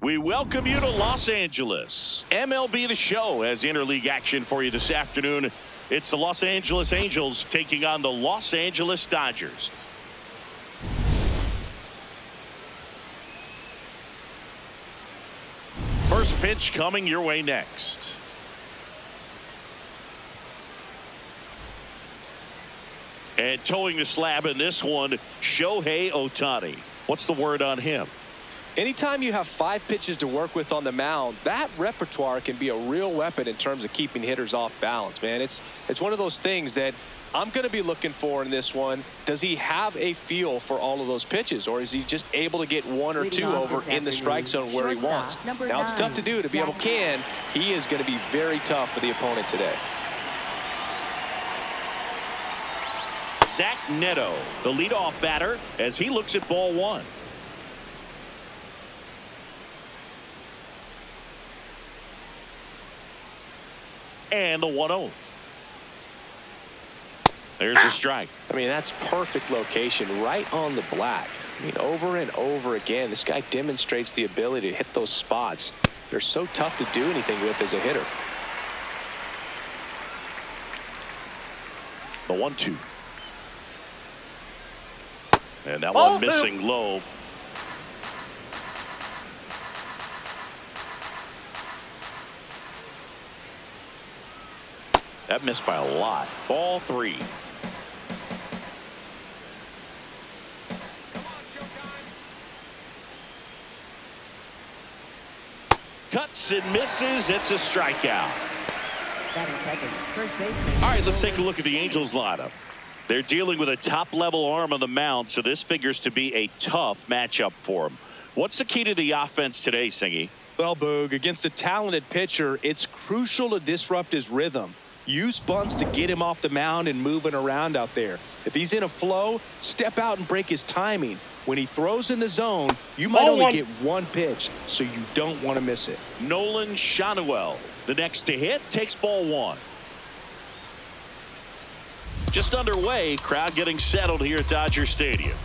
We welcome you to Los Angeles. MLB The Show has interleague action for you this afternoon. It's the Los Angeles Angels taking on the Los Angeles Dodgers. First pitch coming your way next. And towing the slab in this one, Shohei Ohtani. What's the word on him? Anytime you have 5 pitches to work with on the mound, that repertoire can be a real weapon in terms of keeping hitters off balance, man. It's one of those things that I'm going to be looking for in this one. Does he have a feel for all of those pitches, or is he just able to get 1 or 2 over in the strike zone where he wants? Now, it's tough to do. To be able to he is going to be very tough for the opponent today. Zach Neto, the leadoff batter, as he looks at ball 1. And the 1-0. There's a strike. I mean, that's perfect location, right on the black. I mean, over and over again, this guy demonstrates the ability to hit those spots. They're so tough to do anything with as a hitter. The 1-2. And that one missing low. That missed by a lot. Ball 3. Cuts and misses. It's a strikeout. All right, let's take a look at the Angels lineup. They're dealing with a top-level arm on the mound, so this figures to be a tough matchup for them. What's the key to the offense today, Singy? Well, Boog, against a talented pitcher, it's crucial to disrupt his rhythm. Use bunts to get him off the mound and moving around out there. If he's in a flow, step out and break his timing. When he throws in the zone, you might only get 1 pitch, so you don't want to miss it. Nolan Shanuel, the next to hit, takes ball 1. Just underway, crowd getting settled here at Dodger Stadium.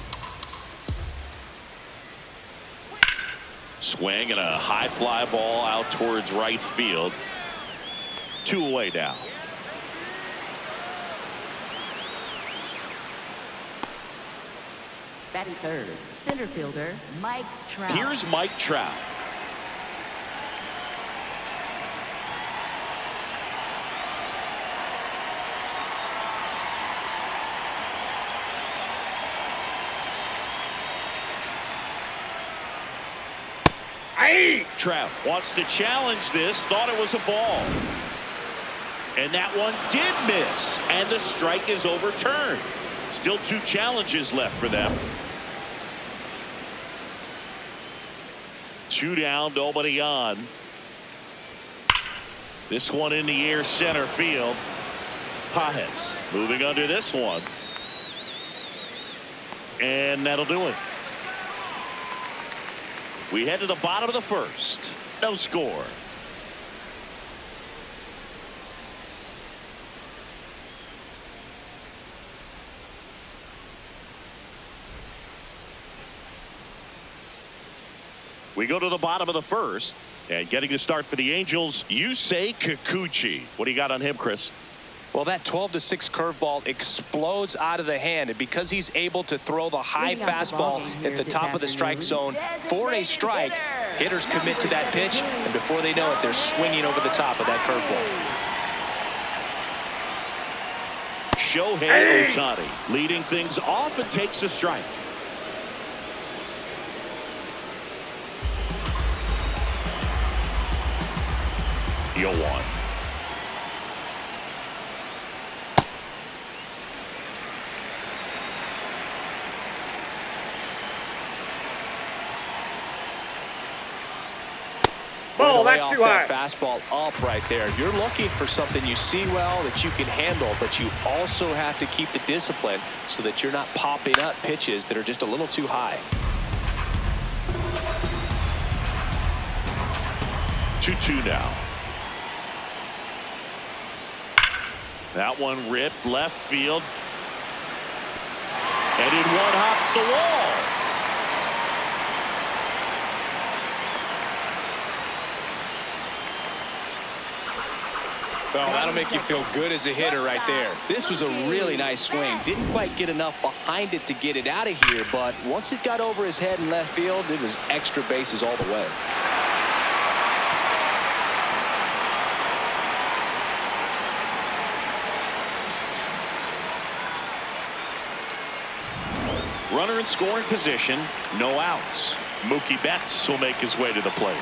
Swing and a high fly ball out towards right field. 2 away now. Batting third, center fielder Mike Trout. Here's Mike Trout. Trout wants to challenge this, thought it was a ball. And that one did miss, and the strike is overturned. Still 2 challenges left for them. 2 down, nobody on. This one in the air, center field. Pajes moving under this one. And that'll do it. We head to the bottom of the first. No score. We go to the bottom of the first, and getting the start for the Angels, Yusei Kikuchi. What do you got on him, Chris? Well, that 12-6 curveball explodes out of the hand, and because he's able to throw the high fastball at the top of the strike zone for a strike, hitters commit to that pitch, and before they know it, they're swinging over the top of that curveball. Shohei Ohtani leading things off and takes a strike. Deal 1. Ball, that's too high. That fastball up right there. You're looking for something you see well that you can handle, but you also have to keep the discipline so that you're not popping up pitches that are just a little too high. 2-2 now. That one ripped left field. And in one hops the wall. Well, that'll make you feel good as a hitter right there. This was a really nice swing. Didn't quite get enough behind it to get it out of here, but once it got over his head in left field, it was extra bases all the way. Runner in scoring position, no outs. Mookie Betts will make his way to the plate.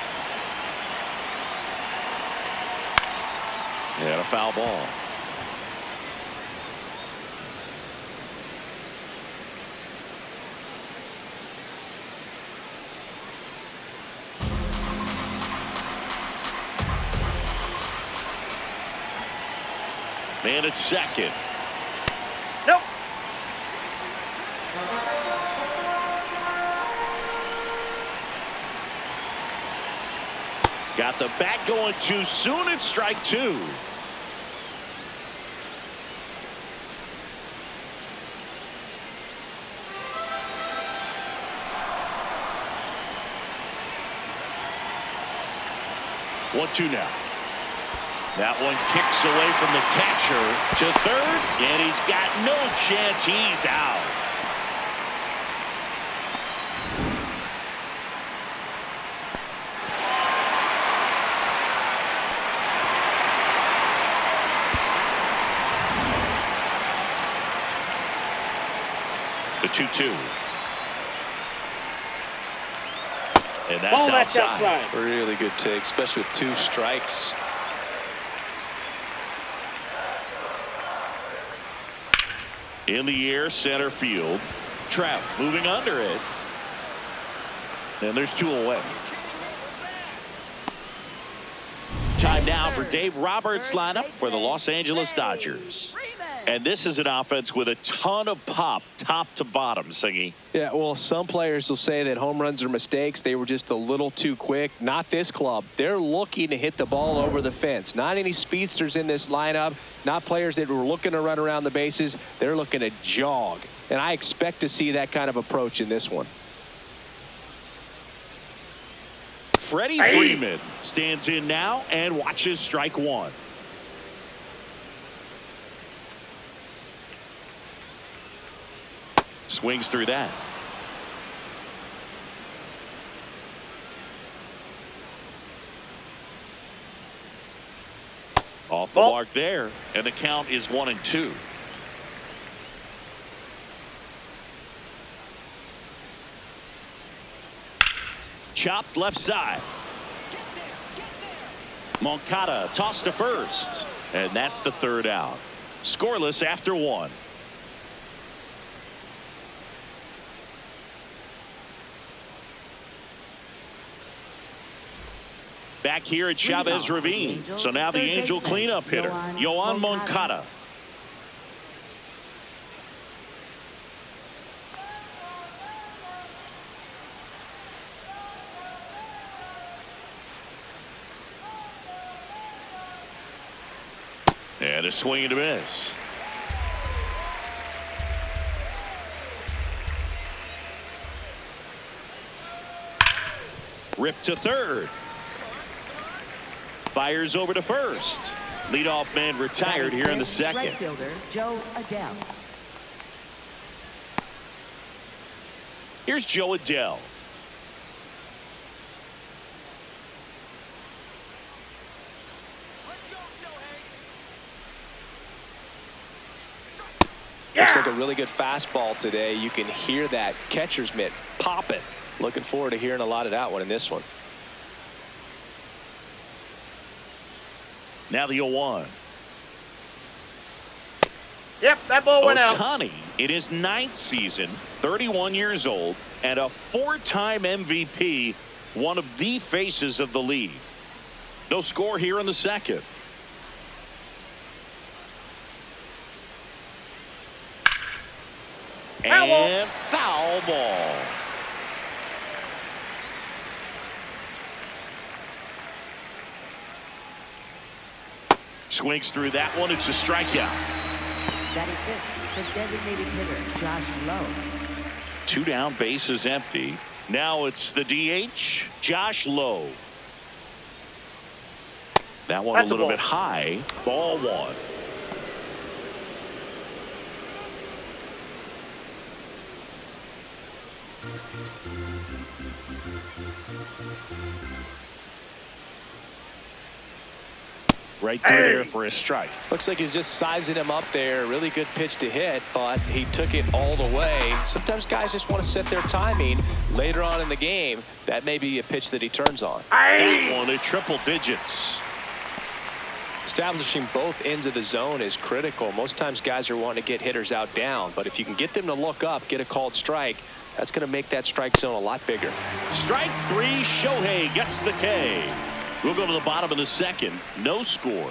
And a foul ball. Man at second. Nope. Got the bat going too soon. It's strike two. One-two now. That one kicks away from the catcher to third, and he's got no chance. He's out. The 2-2. And that's outside. Really good take, especially with 2 strikes. In the air, center field. Trout moving under it. And there's 2 away. Time now for Dave Roberts' lineup for the Los Angeles Dodgers. And this is an offense with a ton of pop, top to bottom, Singy. Yeah, well, some players will say that home runs are mistakes. They were just a little too quick. Not this club. They're looking to hit the ball over the fence. Not any speedsters in this lineup. Not players that were looking to run around the bases. They're looking to jog. And I expect to see that kind of approach in this one. Freddie Freeman stands in now and watches strike one. Swings through that. Off the mark there, and the count is 1-2. Chopped left side. Moncada tossed to first, and that's the third out. Scoreless after 1. Back here at Chavez Ravine. So now the Angel cleanup hitter, Yoan Moncada. And a swing and a miss. Ripped to third. Fires over to first. Leadoff man retired here in the second. Right fielder Joe Adele. Here's Joe Adele. Looks like a really good fastball today. You can hear that catcher's mitt popping. Looking forward to hearing a lot of that one in this one. Now the 0-1. Yep, that ball went out. Ohtani in his 9th season, 31 years old, and a 4-time MVP, one of the faces of the league. No score here in the second. And foul ball. Swings through that one. It's a strikeout. That is it. The designated hitter, Josh Lowe. 2 down, bases empty. Now it's the DH, Josh Lowe. That one That's a little ball. bit high. Ball one. Right through there for a strike. Looks like he's just sizing him up there. Really good pitch to hit, but he took it all the way. Sometimes guys just want to set their timing later on in the game. That may be a pitch that he turns on. That one at triple digits. Establishing both ends of the zone is critical. Most times guys are wanting to get hitters out down, but if you can get them to look up, get a called strike, that's going to make that strike zone a lot bigger. Strike three. Shohei gets the K. We'll go to the bottom of the second. No score.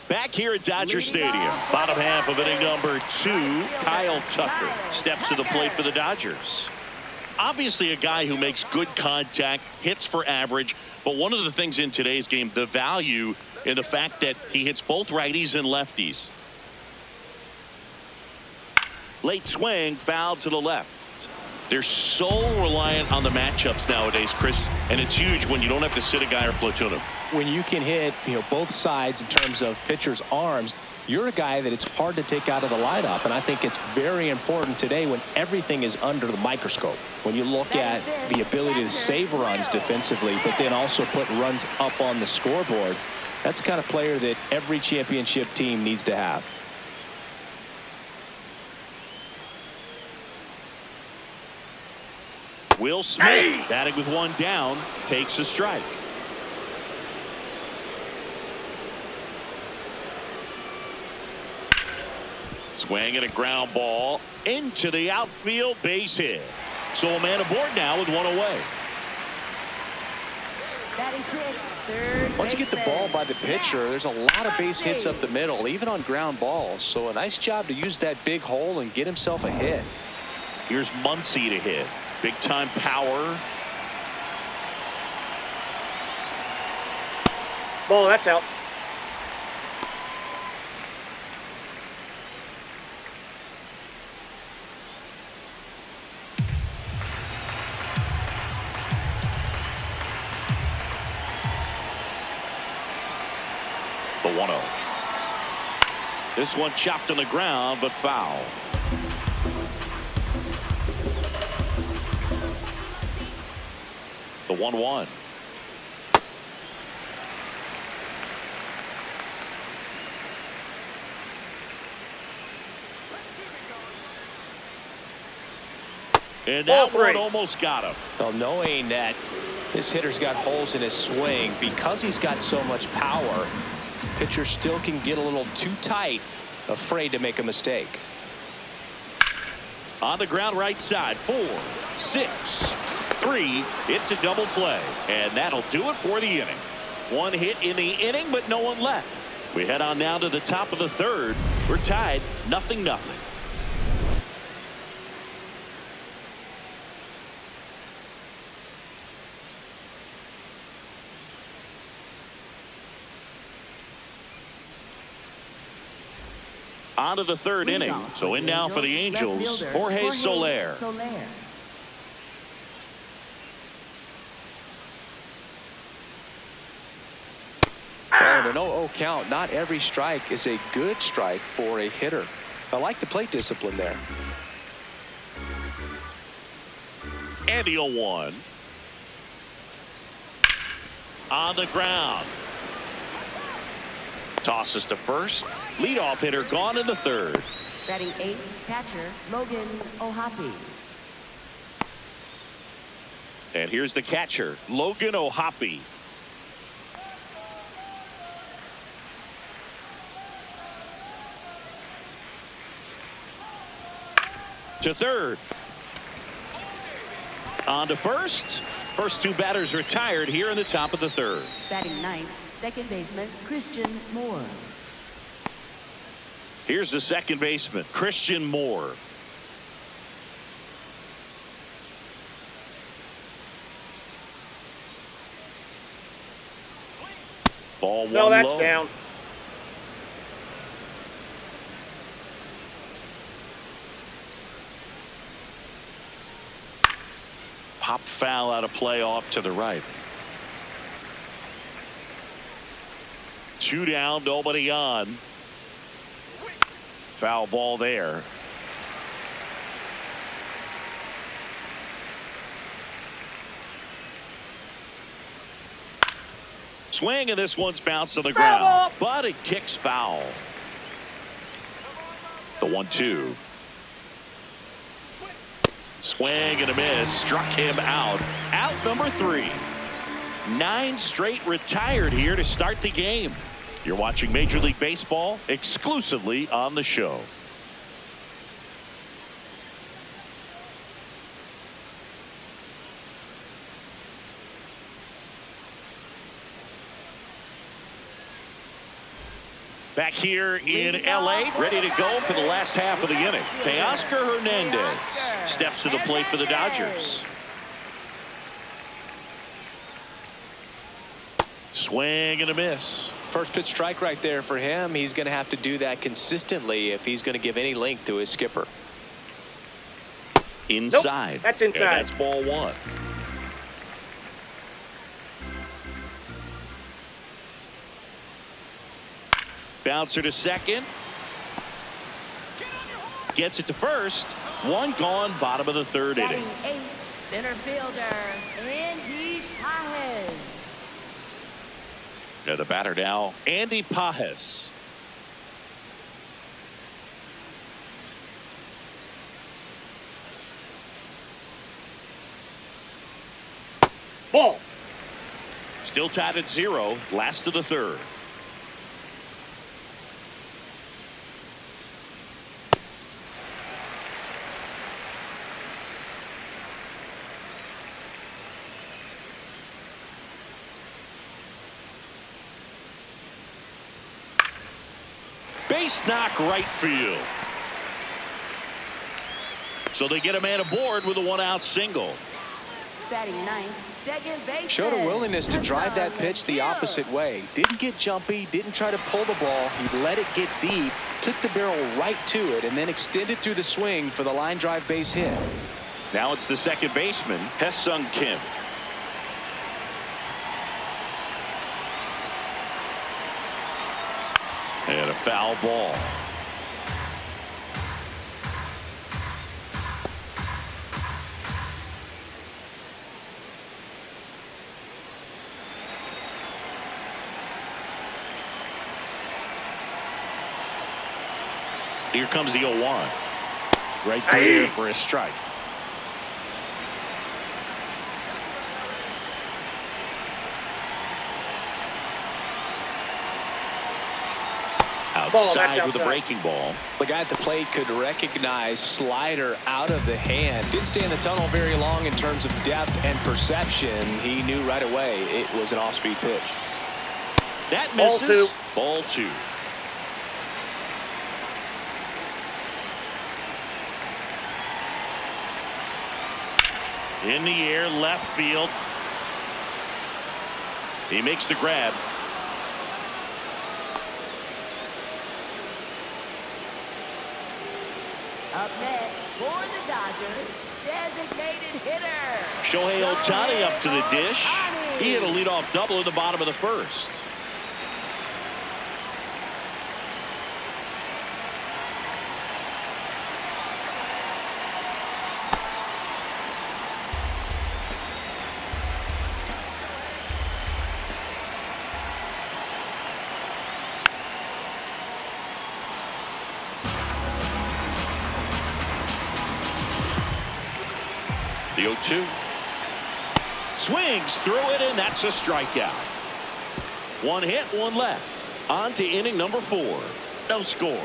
Back here at Dodger Stadium, bottom half of inning number 2, Kyle Tucker steps to the plate for the Dodgers. Obviously a guy who makes good contact, hits for average, but one of the things in today's game, the value in the fact that he hits both righties and lefties. Late swing, foul to the left. They're so reliant on the matchups nowadays, Chris, and it's huge when you don't have to sit a guy or platoon him. When you can hit, both sides in terms of pitchers' arms, you're a guy that it's hard to take out of the lineup, and I think it's very important today when everything is under the microscope. When you look at the ability to save runs defensively, but then also put runs up on the scoreboard, that's the kind of player that every championship team needs to have. Will Smith, batting with one down, takes a strike. Swing and a ground ball into the outfield, base hit. So a man aboard now with one away. Once you get the ball by the pitcher, there's a lot of base hits up the middle, even on ground balls. So a nice job to use that big hole and get himself a hit. Here's Muncy to hit. Big time power. Ball, that's out. The 1-0. This one chopped on the ground, but foul. The 1-1. And that one almost got him. Well, knowing that this hitter's got holes in his swing, because he's got so much power, pitcher still can get a little too tight, afraid to make a mistake. On the ground right side, 4, 6, 3. It's a double play, and that'll do it for the inning. One hit in the inning, but no one left. We head on now to the top of the third. We're tied 0-0. On to the third inning. So in now for the Angels, Jorge Soler. And an 0-0 count. Not every strike is a good strike for a hitter. I like the plate discipline there. And the 0-1. On the ground. Tosses to first. Leadoff hitter gone in the third. Batting 8th, catcher Logan Ohapi. And here's the catcher, Logan Ohapi. To third. On to first. First two batters retired here in the top of the third. Batting 9th, second baseman Christian Moore. Here's the second baseman, Christian Moore. Ball one No, that's low. down. Pop foul out of play off to the right. 2 down, nobody on. Foul ball there. Swing, and this one's bounced to the ground, but it kicks foul. The 1-2. Swing and a miss. Struck him out. Out number 3. 9 straight retired here to start the game. You're watching Major League Baseball exclusively on the show. Back here in L.A., ready to go for the last half of the inning. Teoscar Hernandez steps to the plate for the Dodgers. Swing and a miss. First pitch strike right there for him. He's going to have to do that consistently if he's going to give any length to his skipper. Inside. Nope, that's inside. And that's ball 1. Bouncer to second. Gets it to first. 1 gone, bottom of the 3rd inning. 8, center fielder, Andy Pajes. The batter now, Andy Pajes. Ball. Still tied at 0, last of the 3rd. Base knock right field. So they get a man aboard with a 1-out single. Batting 9th, second base. Showed a willingness to drive that pitch the opposite way. Didn't get jumpy, didn't try to pull the ball. He let it get deep, took the barrel right to it, and then extended through the swing for the line drive base hit. Now it's the second baseman, Hae-Sung Kim. And a foul ball. Here comes the 0-1. Right there for a strike. Outside with a breaking ball. The guy at the plate could recognize slider out of the hand. Didn't stay in the tunnel very long in terms of depth and perception. He knew right away it was an off-speed pitch. That misses. Ball 2. In the air, left field. He makes the grab. Up next for the Dodgers, designated hitter Shohei Ohtani up to the dish. He hit a leadoff double in the bottom of the 1st. The 0-2. Swings through it, and that's a strikeout. 1 hit, 1 left. On to inning number 4. No score.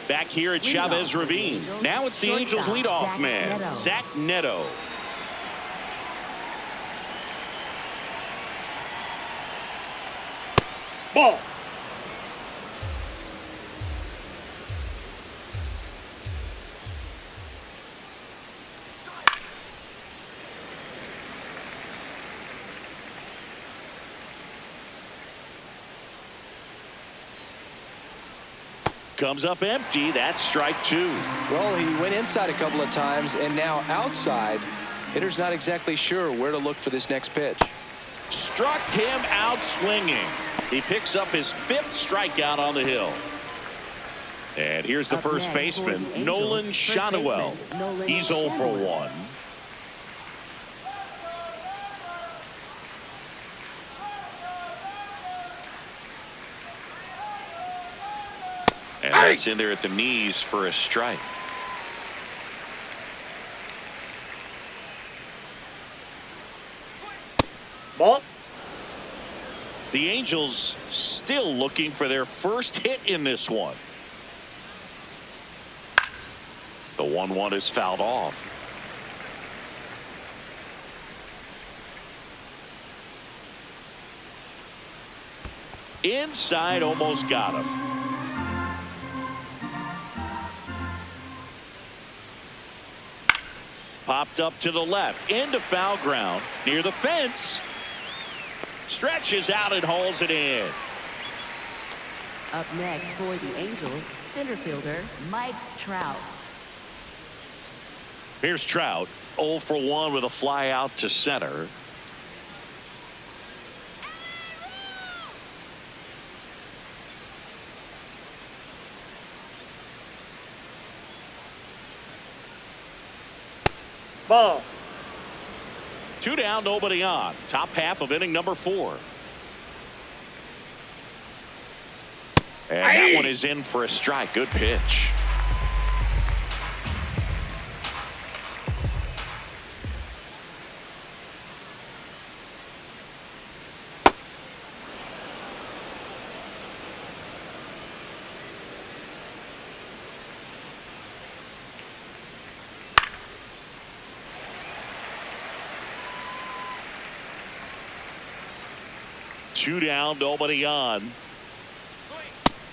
Back here at Chavez Ravine. Now it's the Angels leadoff man, Zach Neto. Ball. comes up empty. That's strike two. Well, he went inside a couple of times, and now outside. Hitter's not exactly sure where to look for this next pitch. Struck him out swinging. He picks up his fifth strikeout on the hill. And here's the first baseman, Nolan Shotwell. He's 0 for 1. And that's in there at the knees for a strike. Ball. The Angels still looking for their first hit in this one. The 1-1 is fouled off. Inside, almost got him. Popped up to the left, into foul ground, near the fence. Stretches out and hauls it in. Up next for the Angels, center fielder Mike Trout. Here's Trout, 0 for 1 with a fly out to center. Ball. 2 down, nobody on. Top half of inning number 4. And that one is in for a strike. Good pitch. Two down, nobody on.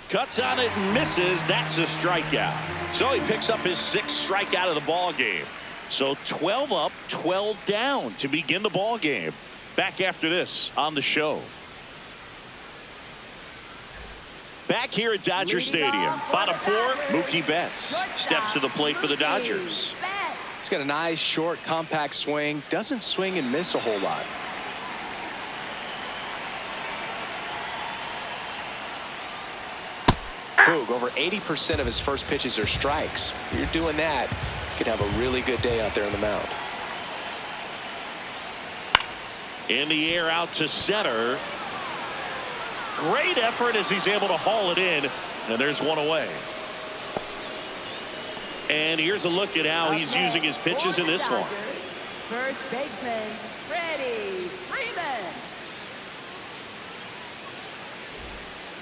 Cuts on it and misses. That's a strikeout. So he picks up his 6th strikeout of the ball game. So 12 up, 12 down to begin the ball game. Back after this on the show. Back here at Dodger Stadium. Bottom 4, Mookie Betts steps to the plate for the Dodgers. He's got a nice, short, compact swing. Doesn't swing and miss a whole lot. Boog, over 80% of his first pitches are strikes. If you're doing that, you could have a really good day out there on the mound. In the air out to center. Great effort as he's able to haul it in. And there's one away. And here's a look at how he's using his pitches in this one. First baseman, Freddie Freeman.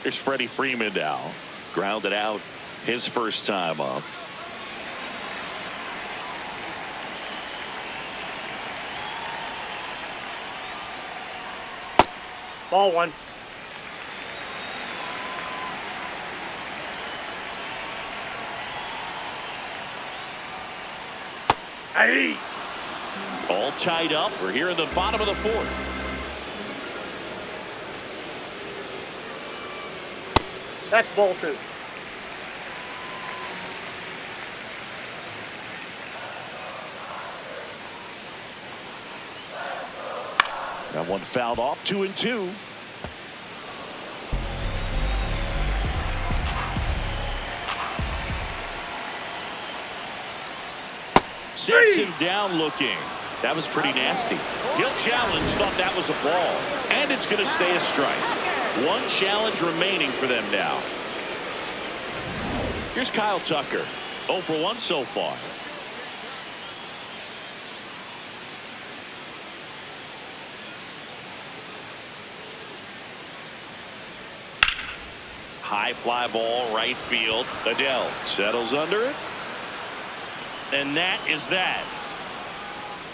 Here's Freddie Freeman now. Grounded out his first time up. Ball 1. Hey. All tied up. We're here in the bottom of the 4th. That's ball 2. That one fouled off. 2-2. Sets him down looking. That was pretty nasty. He'll challenge. Thought that was a ball. And it's going to stay a strike. One challenge remaining for them now. Here's Kyle Tucker. 0 for 1 so far. High fly ball, right field. Adele settles under it. And that is that.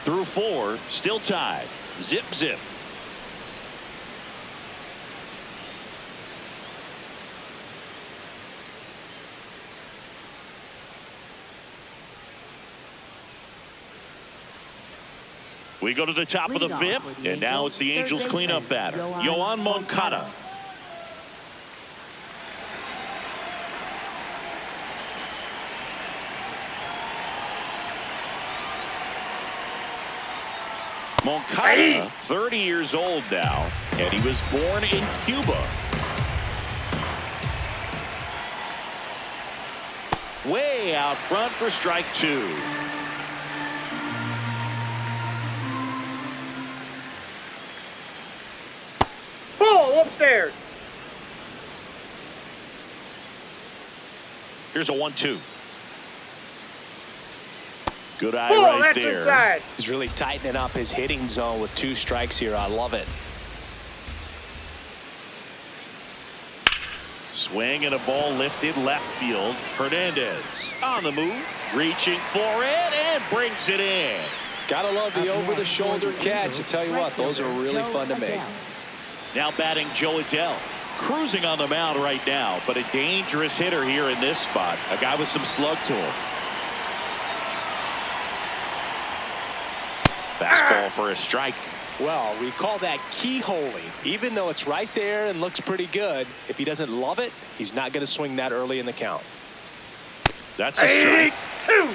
Through 4, still tied. Zip, zip. We go to the top of the 5th, and now it's the Angels cleanup batter, Yoan Moncada. Moncada, 30 years old now, and he was born in Cuba. Way out front for strike two. Ball upstairs. Here's a 1-2. Good eye Ball, right that's there. inside. He's really tightening up his hitting zone with 2 strikes here. I love it. Swing and a ball lifted left field. Hernandez on the move, reaching for it and brings it in. Gotta love the over-the-shoulder catch. I tell you what, those are really fun to make. Now batting Joe Adell. Cruising on the mound right now, but a dangerous hitter here in this spot. A guy with some slug to him. Fastball for a strike. Well, we call that keyholing. Even though it's right there and looks pretty good, if he doesn't love it, he's not going to swing that early in the count. That's a strike. 2.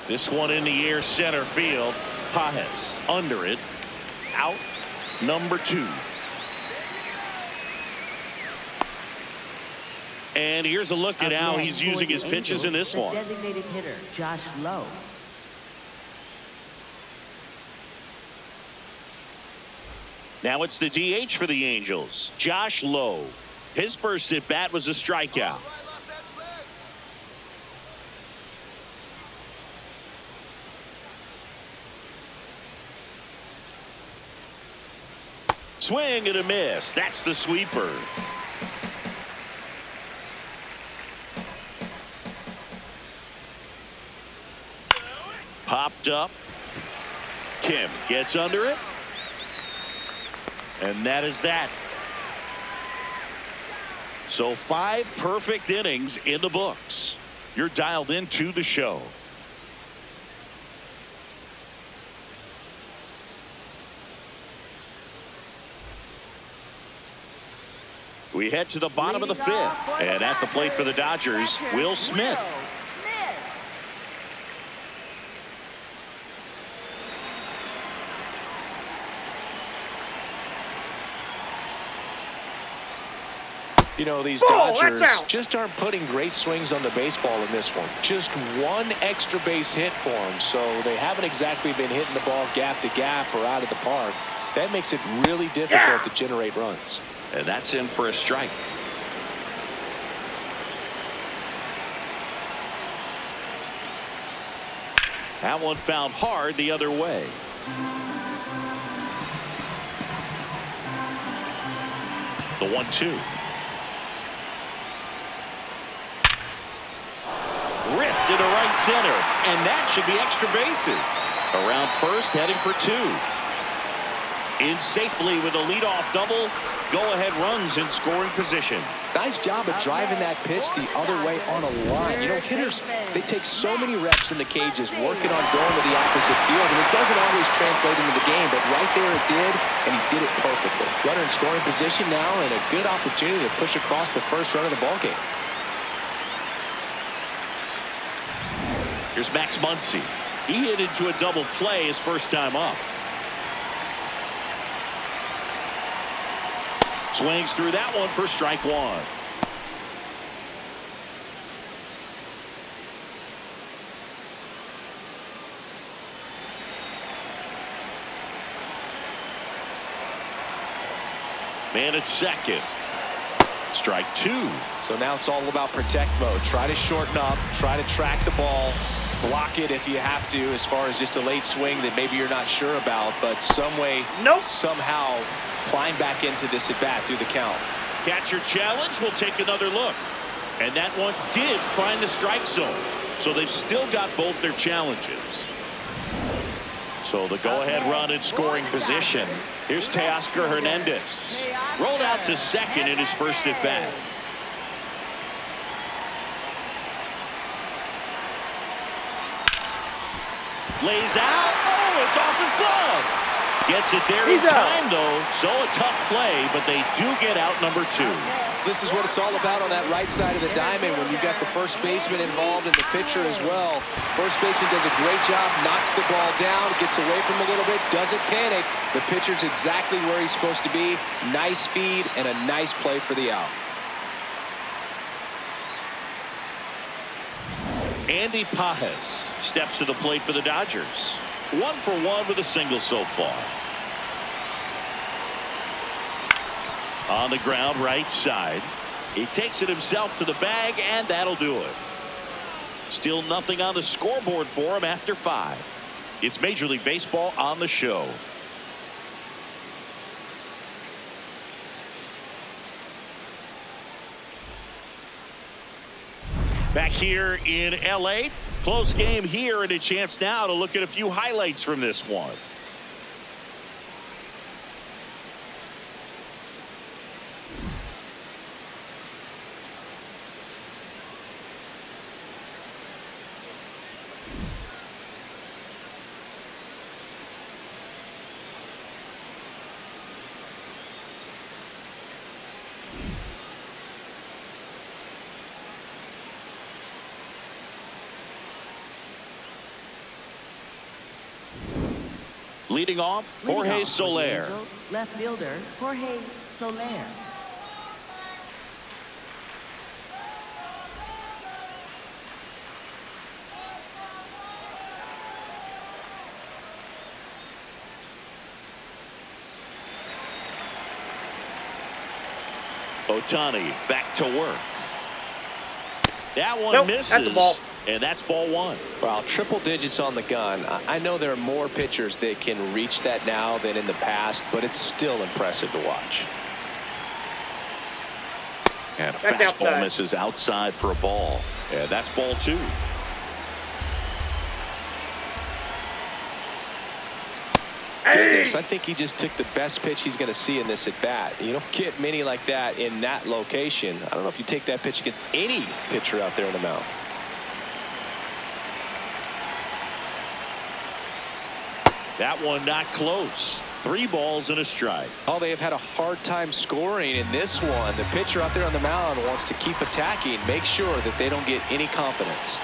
This one in the air, center field. Pajes under it. Out. Number 2. And here's a look at how he's using his pitches in this one. Designated hitter Josh Lowe. Now it's the DH for the Angels, Josh Lowe. His first at bat was a strikeout. Swing and a miss. That's the sweeper. Popped up. Kim gets under it. And that is that. So 5 perfect innings in the books. You're dialed into the show. We head to the bottom of the 5th. And at the plate for the Dodgers, Will Smith. You know, these Ball, Dodgers watch out. just aren't putting great swings on the baseball in this one. Just 1 extra base hit for them, so they haven't exactly been hitting the ball gap to gap or out of the park. That makes it really difficult to generate runs. And that's in for a strike. That one found hard the other way. The 1-2. Ripped into right center, and that should be extra bases. Around first, heading for 2. In safely with a leadoff double. Go-ahead runs in scoring position. Nice job of driving that pitch the other way on a line. You know, hitters, they take so many reps in the cages working on going to the opposite field, and it doesn't always translate into the game, but right there it did, and he did it perfectly. Runner in scoring position now, and a good opportunity to push across the first run of the ballgame. Here's Max Muncy. He hit into a double play his first time up. Swings through that one for strike 1. Man at second. Strike 2. So now it's all about protect mode. Try to shorten up, try to track the ball, block it if you have to, as far as just a late swing that maybe you're not sure about, but some way, somehow climb back into this at bat through the count. Catcher challenge. We'll take another look. And that one did find the strike zone. So they've still got both their challenges. So the go-ahead run in scoring position. Here's Teoscar Hernandez. Rolled out to second in his first at bat. Lays out. Oh, it's off his glove. Gets it there in He's out. time, though. So a tough play, but they do get out number 2. This is what it's all about on that right side of the diamond when you've got the first baseman involved and the pitcher as well. First baseman does a great job, knocks the ball down, gets away from him a little bit, doesn't panic. The pitcher's exactly where he's supposed to be. Nice feed and a nice play for the out. Andy Pajes steps to the plate for the Dodgers. 1 for 1 with a single so far. On the ground, right side. He takes it himself to the bag, and that'll do it. Still nothing on the scoreboard for him after 5. It's Major League Baseball on the show. Back here in LA, close game here, and a chance now to look at a few highlights from this one. Leading off, Jorge Soler. Left fielder, Jorge Soler. Ohtani back to work. That one Nope, misses. that's a ball. And that's ball 1. Well, triple digits on the gun. I know there are more pitchers that can reach that now than in the past, but it's still impressive to watch. And a That's fastball outside. misses outside for a ball. And that's ball 2. Goodness, I think he just took the best pitch he's going to see in this at bat. You don't get many like that in that location. I don't know if you take that pitch against any pitcher out there on the mound. That one not close. 3 balls and a strike. Oh, they have had a hard time scoring in this one. The pitcher out there on the mound wants to keep attacking, make sure that they don't get any confidence.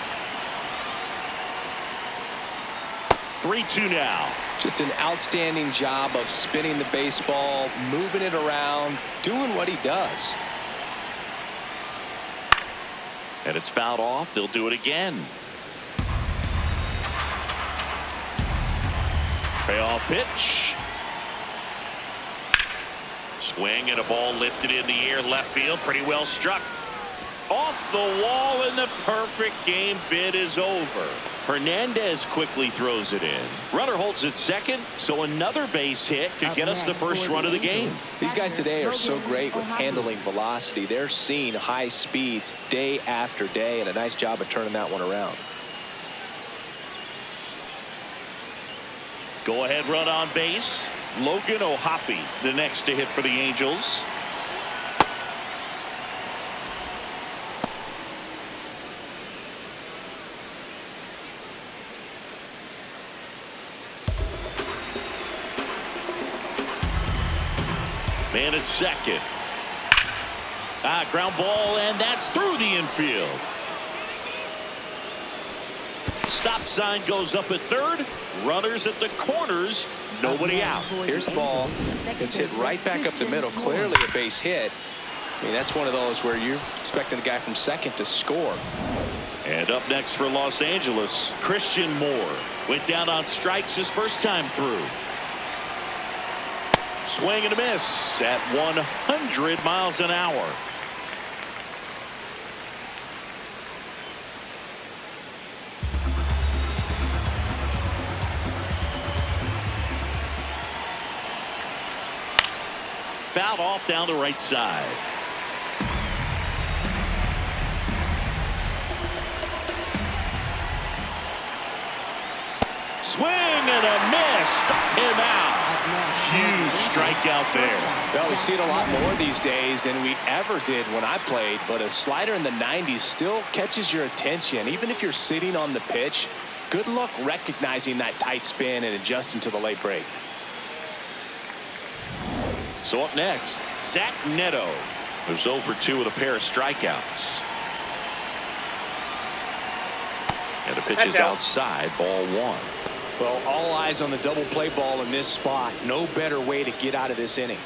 3-2 now. Just an outstanding job of spinning the baseball, moving it around, doing what he does. And it's fouled off. They'll do it again. Payoff pitch. Swing and a ball lifted in the air left field. Pretty well struck. Off the wall, and the perfect game bid is over. Hernandez quickly throws it in. Runner holds it second, so another base hit could get us the first run of the game. These guys today are so great with handling velocity. They're seeing high speeds day after day, and a nice job of turning that one around. Go ahead run on base. Logan O'Hoppe, the next to hit for the Angels. Man at second. Ground ball, and that's through the infield. Stop sign goes up at third. Runners at the corners. Nobody out. Here's the ball. It's hit right back up the middle. Clearly a base hit. I mean, that's one of those where you're expecting the guy from second to score. And up next for Los Angeles, Christian Moore. Went down on strikes his first time through. Swing and a miss at 100 miles an hour. Fouled off down the right side. Swing and a miss. Struck him out. Huge strikeout there. Well, we see it a lot more these days than we ever did when I played, but a slider in the 90s still catches your attention. Even if you're sitting on the pitch, good luck recognizing that tight spin and adjusting to the late break. So up next, Zach Neto, who's 0 for 2 with a pair of strikeouts. And the pitch is outside, ball 1. Well, all eyes on the double play ball in this spot. No better way to get out of this inning.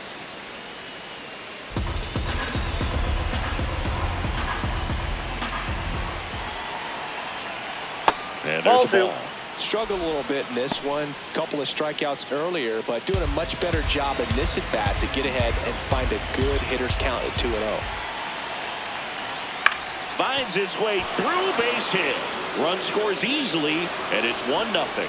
And there's a ball. Struggled a little bit in this one. Couple of strikeouts earlier, but doing a much better job in this at bat to get ahead and find a good hitter's count at 2-0. Finds its way through, base hit. Run scores easily, and it's 1-0.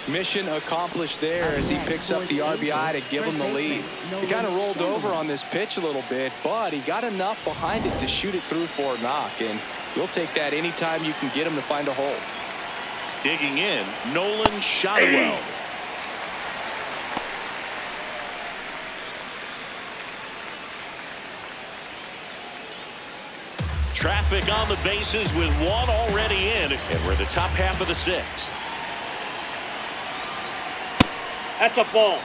Mission accomplished there as he picks up the RBI to give him the lead. He kind of rolled over on this pitch a little bit, but he got enough behind it to shoot it through for a knock, and you'll take that anytime you can get him to find a hole. Digging in, Nolan Shotwell. Traffic on the bases with one already in, and we're the top half of the 6th. That's a ball.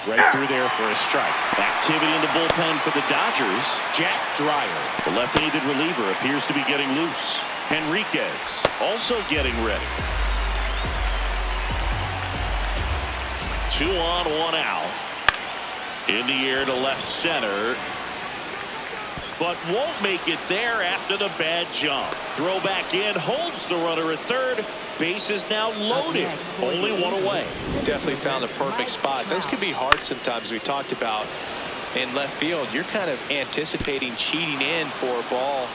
Right through there for a strike. Activity in the bullpen for the Dodgers. Jack Dreyer, the left-handed reliever, appears to be getting loose. Henriquez also getting ready. 2 on, 1 out. In the air to left center, but won't make it there after the bad jump. Throw back in, holds the runner at third. Base is now loaded. Only 1 away. Definitely found a perfect spot. This could be hard sometimes. We talked about in left field. You're kind of anticipating cheating in for a ball.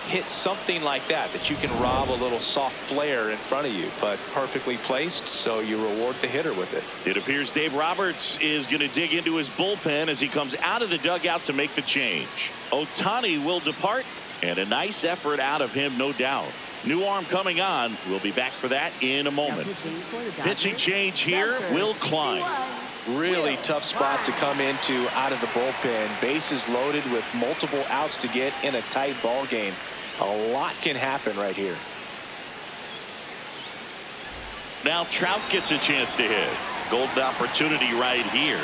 Hit something like that you can rob a little soft flare in front of you, but perfectly placed, so you reward the hitter with it. It appears Dave Roberts is going to dig into his bullpen as he comes out of the dugout to make the change. Ohtani will depart, and a nice effort out of him, no doubt. New arm coming on. We'll be back for that in a moment. Pitching change here, Will Klein. Really tough spot to come into out of the bullpen. Bases loaded with multiple outs to get in a tight ball game. A lot can happen right here. Now Trout gets a chance to hit. Golden opportunity right here.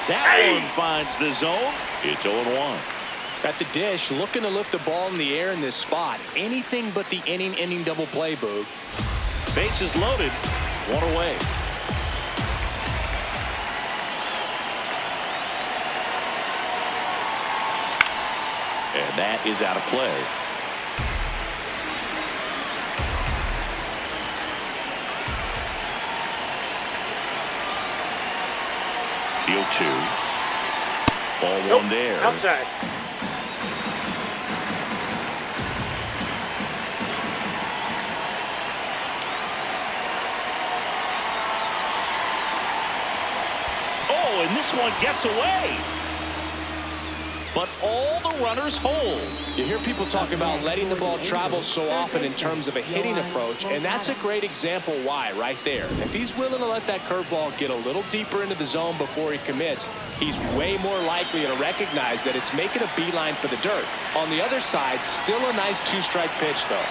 That one finds the zone. It's 0-1. At the dish, looking to lift the ball in the air in this spot. Anything but the inning double play, Boog. Bases loaded. 1 away. And that is out of play. Deal 2. Ball 1 there. Outside. Oh, and this one gets away. But all the runners hold. You hear people talk about letting the ball travel so often in terms of a hitting approach, and that's a great example why right there. If he's willing to let that curveball get a little deeper into the zone before he commits, he's way more likely to recognize that it's making a beeline for the dirt. On the other side, still a nice 2-strike pitch, though.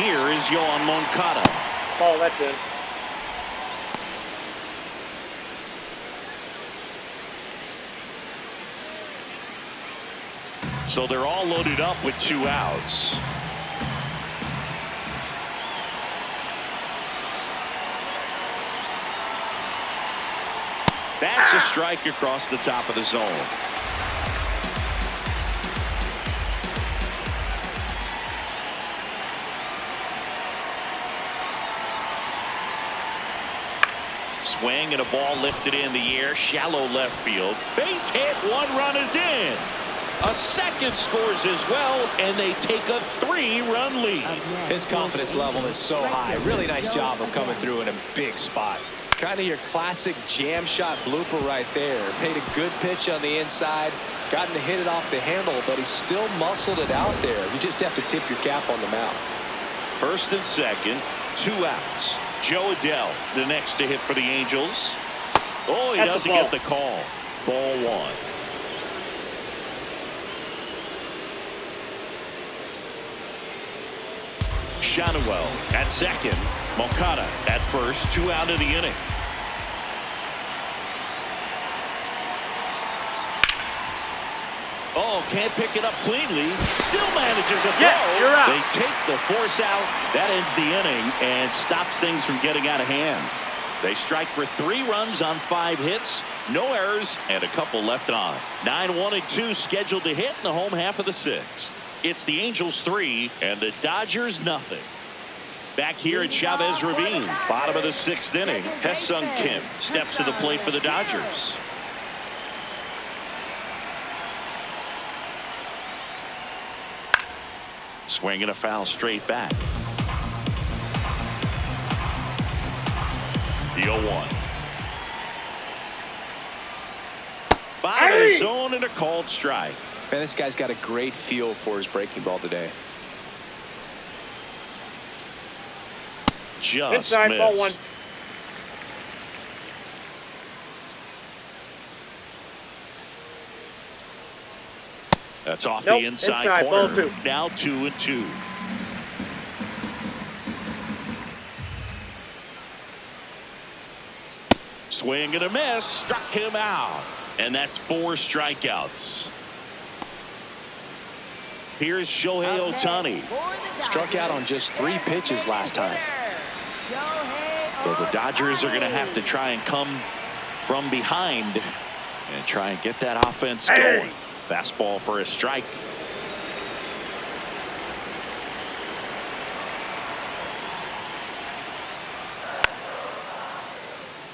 Here is Yohan Moncada. Oh, that's it. So they're all loaded up with 2 outs. That's a strike across the top of the zone. Swing and a ball lifted in the air, shallow left field. Base hit, 1 run is in. A second scores as well, and they take a 3-run lead. His confidence level is so high. Really nice job of coming through in a big spot. Kind of your classic jam shot blooper right there. Paid a good pitch on the inside, gotten to hit it off the handle, but he still muscled it out there. You just have to tip your cap on the mound. First and second, 2 outs. Joe Adell, the next to hit for the Angels. Oh, he doesn't get the call. Ball 1. Shadowell at second. Moncada at first. 2 out of the inning. Oh, can't pick it up cleanly. Still manages a throw. Yeah, you're out. They take the force out. That ends the inning and stops things from getting out of hand. They strike for 3 runs on 5 hits. No errors and a couple left on. 9-1-2 scheduled to hit in the home half of the 6th. It's the Angels 3 and the Dodgers nothing. Back here at Chavez Ravine, bottom of the 6th inning, Hesung Kim steps to the plate for the Dodgers. Swinging a foul straight back. The 0-1. Bottom of the zone and a called strike. Man, this guy's got a great feel for his breaking ball today. Just inside, missed. ball 1. That's off Nope, the inside ball corner. 2. Now 2-2. Swing and a miss. Struck him out. And that's 4 strikeouts. Here's Shohei Ohtani. Struck out on just 3 pitches last time. So the Dodgers are going to have to try and come from behind and try and get that offense going. Fastball for a strike.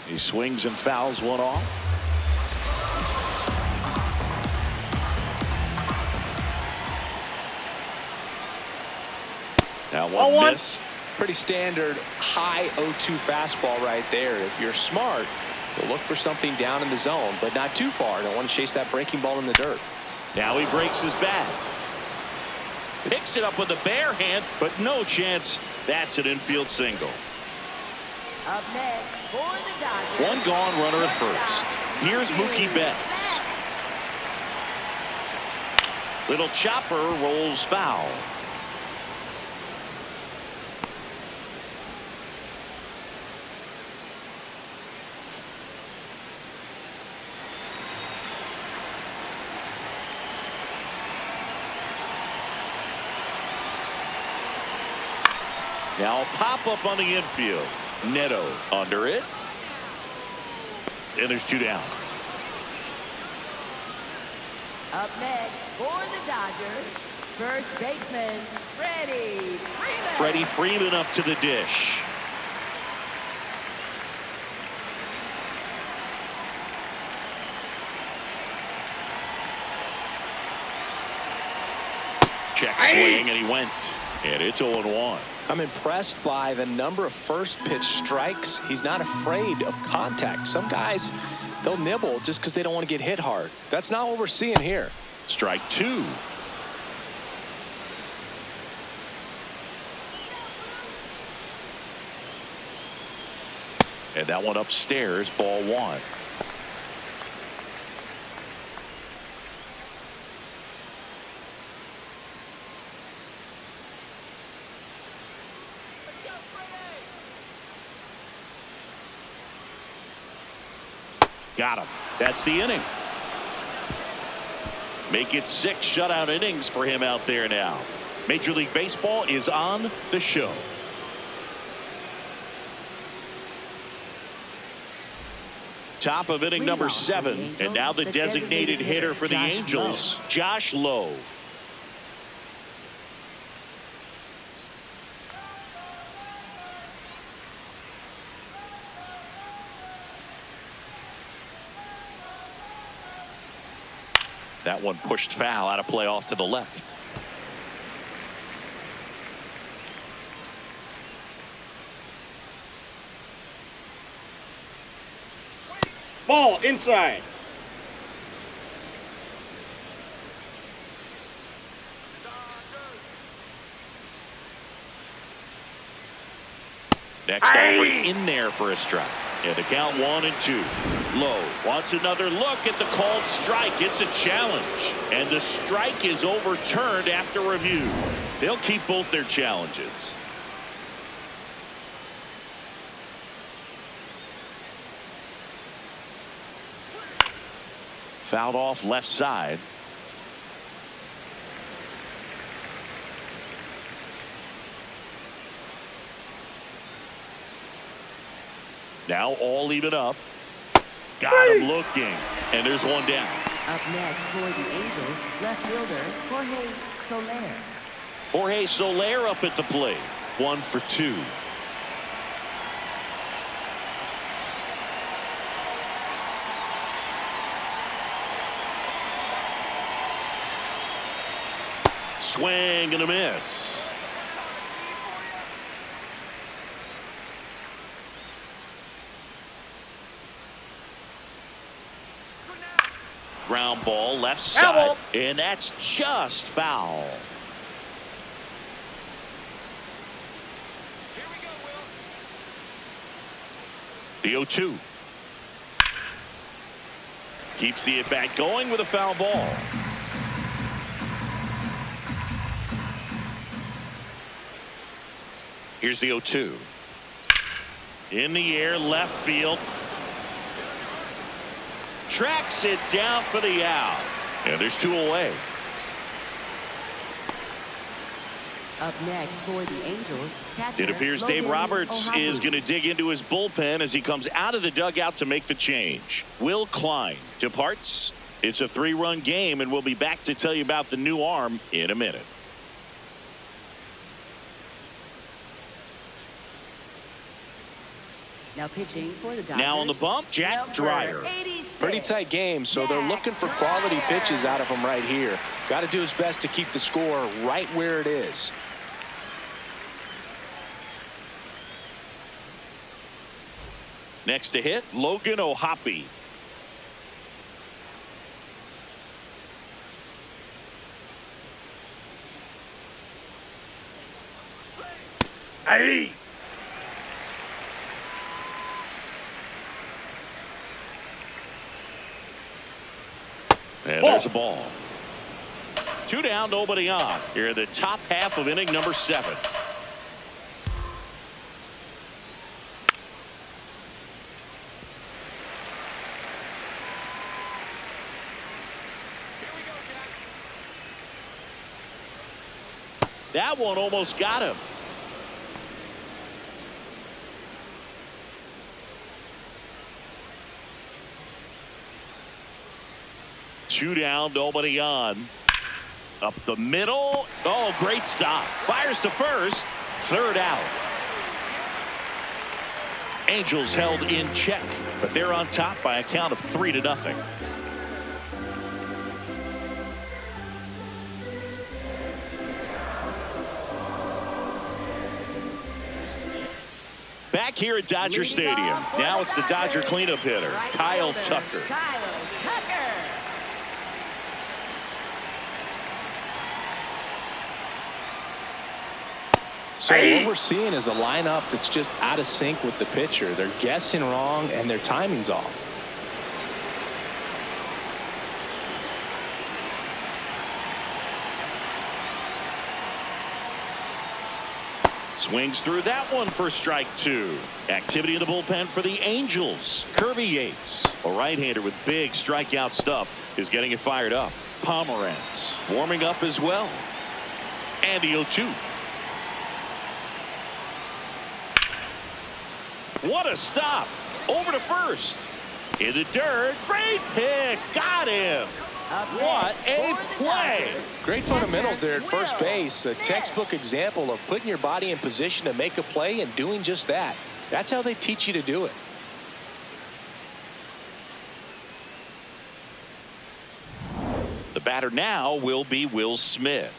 He swings and fouls one off. Now one missed. Pretty standard high 0-2 fastball right there. If you're smart, you'll look for something down in the zone, but not too far. Don't want to chase that breaking ball in the dirt. Now he breaks his bat. Picks it up with a bare hand, but no chance. That's an infield single. Up next for the Dodgers. One gone, runner at first. Here's Mookie Betts. Little chopper rolls foul. Now a pop up on the infield. Neto under it. And there's 2 down. Up next for the Dodgers, first baseman Freddie Freeman. Freddie Freeman up to the dish. Check swing and he went. And it's 0-1. I'm impressed by the number of first pitch strikes. He's not afraid of contact. Some guys, they'll nibble just because they don't want to get hit hard. That's not what we're seeing here. Strike 2. And that one upstairs, ball 1. Got him. That's the inning. Make it 6 shutout innings for him out there now. Major League Baseball is on the show. Top of inning number 7. And now the designated hitter for the Angels, Josh Lowe. That one pushed foul, out of play off to the left. Ball inside. Next offer in there for a strike. And the count 1-2. Low wants another look at the called strike. It's a challenge. And the strike is overturned after review. They'll keep both their challenges. Fouled off left side. Now all even up. Got him looking. And there's one down. Up next for the Angels, left fielder Jorge Soler. Jorge Soler up at the plate. 1 for 2. Swing and a miss. Ground ball left side, and that's just foul. The 0-2. Keeps the at-bat going with a foul ball. Here's the 0-2. In the air, left field. Tracks it down for the out. And there's 2 away. Up next for the Angels, catcher It appears Dave Logan Roberts O'Hoppe. is going to dig into his bullpen as he comes out of the dugout to make the change. Will Klein departs. It's a 3-run game, and we'll be back to tell you about the new arm in a minute. Now pitching for the Dodgers. Now on the bump, Jack number Dreyer. 86. Pretty tight game, so they're looking for quality pitches out of him right here. Got to do his best to keep the score right where it is. Next to hit, Logan O'Hoppe. Hey! And there's a ball. 2 down, nobody on. Here in the top half of inning number 7. That one almost got him. Two down, nobody on. Up the middle. Oh, great stop. Fires to first. 3rd out. Angels held in check, but they're on top by a count of 3-0. Back here at Dodger Stadium. Now it's the Dodger cleanup hitter, Kyle Tucker. So what we're seeing is a lineup that's just out of sync with the pitcher. They're guessing wrong and their timing's off. Swings through that one for strike 2. Activity in the bullpen for the Angels. Kirby Yates, a right-hander with big strikeout stuff, is getting it fired up. Pomeranz warming up as well. And the 0-2. What a stop. Over to first. In the dirt. Great pick. Got him. What a play. Great fundamentals there at first base. A textbook example of putting your body in position to make a play and doing just that. That's how they teach you to do it. The batter now will be Will Smith.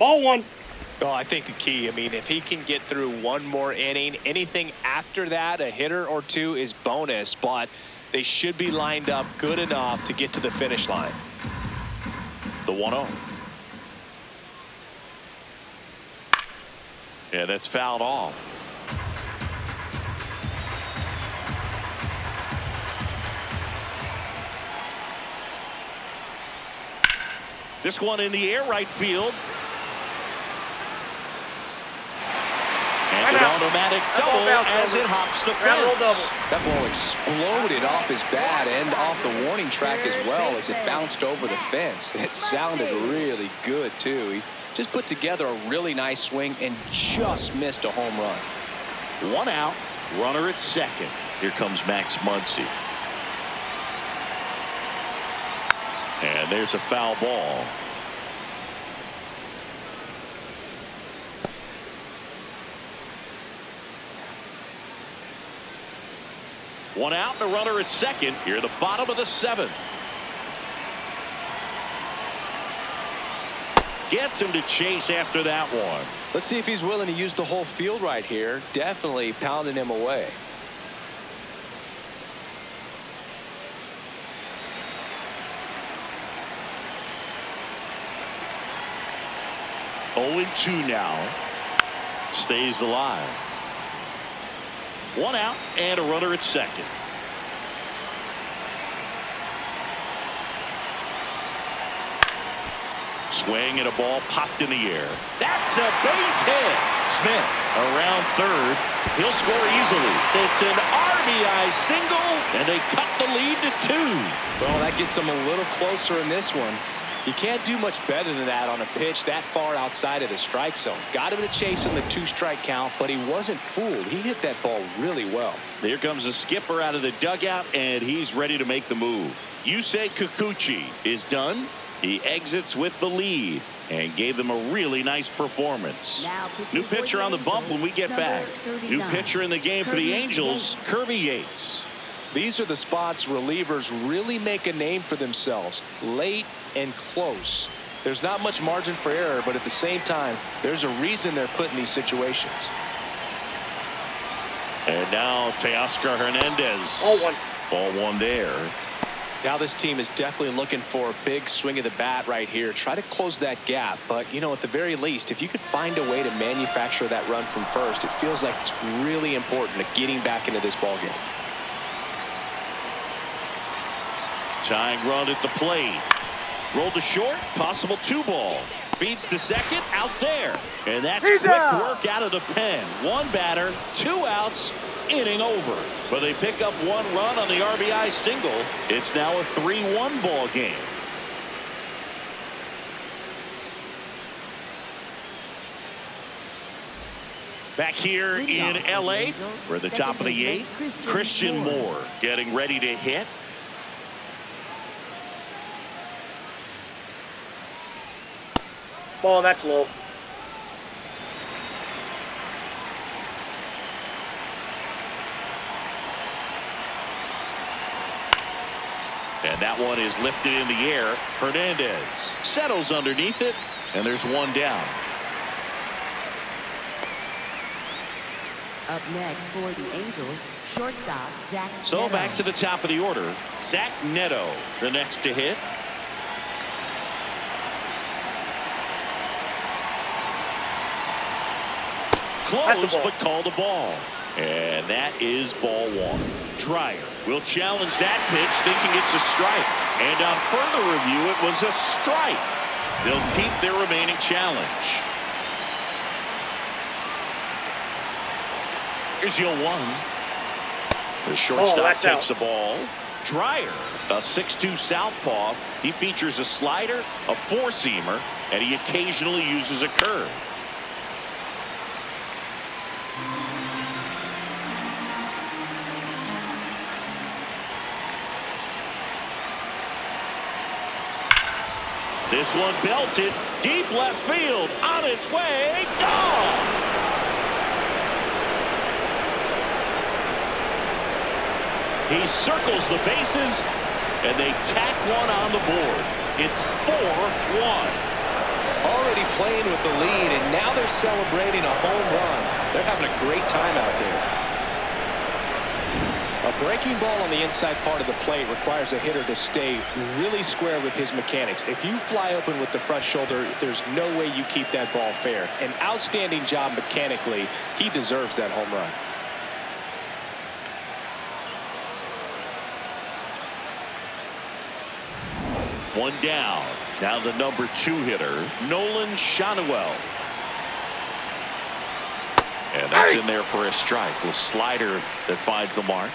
Ball 1. Oh, I think the key, I mean, if he can get through one more inning, anything after that, a hitter or 2 is bonus, but they should be lined up good enough to get to the finish line. The 1-0. Yeah, that's fouled off. This one in the air right field. And an automatic double as it hops the fence. That ball exploded off his bat and off the warning track as well as it bounced over the fence. It sounded really good, too. He just put together a really nice swing and just missed a home run. One out, runner at second. Here comes Max Muncy. And there's a foul ball. One out and a runner at second. Here at the bottom of the seventh. Gets him to chase after that one. Let's see if he's willing to use the whole field right here. Definitely pounding him away. Oh, 0-2 now. Stays alive. One out and a runner at second. Swing and a ball popped in the air. That's a base hit. Smith around third. He'll score easily. It's an RBI single, and they cut the lead to 2. Well, that gets them a little closer in this one. You can't do much better than that on a pitch that far outside of the strike zone. Got him to chase on the 2-strike count, but he wasn't fooled. He hit that ball really well. Here comes the skipper out of the dugout, and he's ready to make the move. Yusei Kikuchi is done. He exits with the lead and gave them a really nice performance. New pitcher on the bump when we get back. New pitcher in the game for the Angels, Kirby Yates. These are the spots relievers really make a name for themselves. Late and close. There's not much margin for error, but at the same time, there's a reason they're put in these situations. And now Teoscar Hernandez. Ball one there. Now this team is definitely looking for a big swing of the bat right here. Try to close that gap. But, you know, at the very least, if you could find a way to manufacture that run from first, it feels like it's really important to getting back into this ball game. Tying run at the plate. Rolled to short, possible 2-ball. Feeds to second, out there. And that's quick work out of the pen. One batter, 2 outs, inning over. But they pick up 1 run on the RBI single. It's now a 3-1 ball game. Back here in LA, we're at the top of the 8th. Christian Moore getting ready to hit. Ball, that's low. And that one is lifted in the air. Hernandez settles underneath it, and there's 1 down. Up next for the Angels, shortstop Zach So Neto. back to the top of the order. Zach Neto, the next to hit. Close, but called a ball. And that is ball 1. Dreyer will challenge that pitch, thinking it's a strike. And on further review, it was a strike. They'll keep their remaining challenge. Here's your 1. The shortstop takes the ball. Dreyer, a 6'2 southpaw. He features a slider, a 4-seamer, and he occasionally uses a curve. This one belted deep left field, on its way, gone. He circles the bases, and they tack 1 on the board. It's 4-1. Already playing with the lead, and now they're celebrating a home run. They're having a great time out there. A breaking ball on the inside part of the plate requires a hitter to stay really square with his mechanics. If you fly open with the front shoulder, there's no way you keep that ball fair. An outstanding job mechanically. He deserves that home run. One down. Now the number 2 hitter, Nolan Schanuel. And that's in there for a strike. A slider that finds the mark.